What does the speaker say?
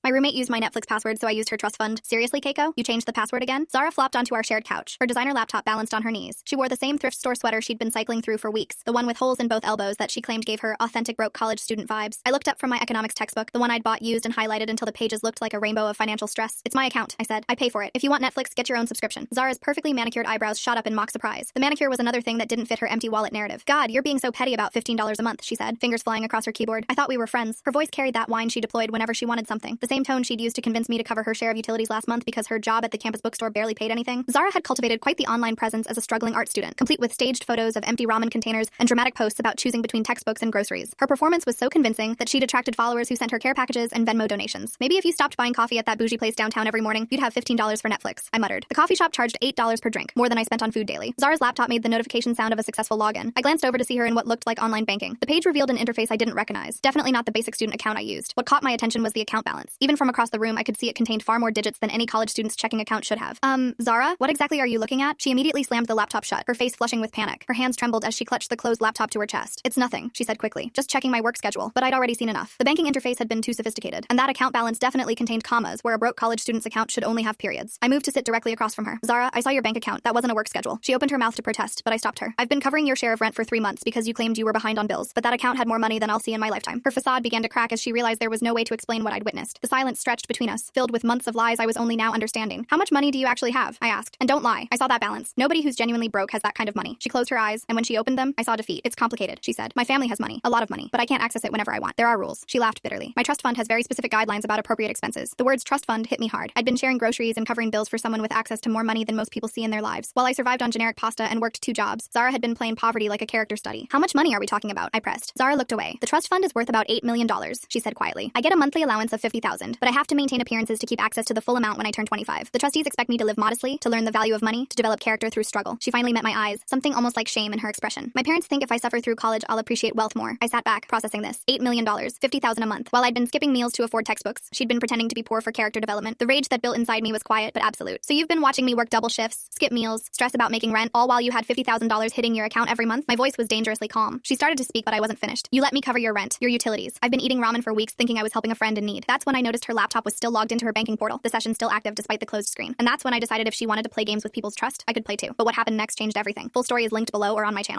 My roommate used my Netflix password, so I used her trust fund. Seriously, Keiko? You changed the password again? Zara flopped onto our shared couch, her designer laptop balanced on her knees. She wore the same thrift store sweater she'd been cycling through for weeks, the one with holes in both elbows that she claimed gave her authentic broke college student vibes. I looked up from my economics textbook, the one I'd bought used and highlighted until the pages looked like a rainbow of financial stress. It's my account, I said. I pay for it. If you want Netflix, get your own subscription. Zara's perfectly manicured eyebrows shot up in mock surprise. The manicure was another thing that didn't fit her empty wallet narrative. God, you're being so petty about $15 a month, she said, fingers flying across her keyboard. I thought we were friends. Her voice carried that whine she deployed whenever she wanted something. The same tone she'd used to convince me to cover her share of utilities last month because her job at the campus bookstore barely paid anything. Zara had cultivated quite the online presence as a struggling art student, complete with staged photos of empty ramen containers and dramatic posts about choosing between textbooks and groceries. Her performance was so convincing that she'd attracted followers who sent her care packages and Venmo donations. Maybe if you stopped buying coffee at that bougie place downtown every morning, you'd have $15 for Netflix, I muttered. The coffee shop charged $8 per drink, more than I spent on food daily. Zara's laptop made the notification sound of a successful login. I glanced over to see her in what looked like online banking. The page revealed an interface I didn't recognize. Definitely not the basic student account I used. What caught my attention was the account balance. Even from across the room, I could see it contained far more digits than any college student's checking account should have. Zara, what exactly are you looking at? She immediately slammed the laptop shut, her face flushing with panic. Her hands trembled as she clutched the closed laptop to her chest. It's nothing, she said quickly. Just checking my work schedule. But I'd already seen enough. The banking interface had been too sophisticated, and that account balance definitely contained commas, where a broke college student's account should only have periods. I moved to sit directly across from her. Zara, I saw your bank account. That wasn't a work schedule. She opened her mouth to protest, but I stopped her. I've been covering your share of rent for 3 months because you claimed you were behind on bills, but that account had more money than I'll see in my lifetime. Her facade began to crack as she realized there was no way to explain what I'd witnessed. The silence stretched between us, filled with months of lies I was only now understanding. How much money do you actually have? I asked. And don't lie, I saw that balance. Nobody who's genuinely broke has that kind of money. She closed her eyes, and when she opened them, I saw defeat. It's complicated, she said. My family has money, a lot of money, but I can't access it whenever I want. There are rules. She laughed bitterly. My trust fund has very specific guidelines about appropriate expenses. The words trust fund hit me hard. I'd been sharing groceries and covering bills for someone with access to more money than most people see in their lives. While I survived on generic pasta and worked 2 jobs, Zara had been playing poverty like a character study. How much money are we talking about? I pressed. Zara looked away. The trust fund is worth about $8 million, she said quietly. I get a monthly allowance of $50,000, but I have to maintain appearances to keep access to the full amount when I turn 25. The trustees expect me to live modestly, to learn the value of money, to develop character through struggle. She finally met my eyes, something almost like shame in her expression. My parents think if I suffer through college, I'll appreciate wealth more. I sat back, processing this. $8 million, $50,000 a month. While I'd been skipping meals to afford textbooks, she'd been pretending to be poor for character development. The rage that built inside me was quiet but absolute. So you've been watching me work double shifts, skip meals, stress about making rent, all while you had $50,000 hitting your account every month? My voice was dangerously calm. She started to speak, but I wasn't finished. You let me cover your rent, your utilities. I've been eating ramen for weeks thinking I was helping a friend in need. That's when I noticed her laptop was still logged into her banking portal, the session still active despite the closed screen. And that's when I decided if she wanted to play games with people's trust, I could play too. But what happened next changed everything. Full story is linked below or on my channel.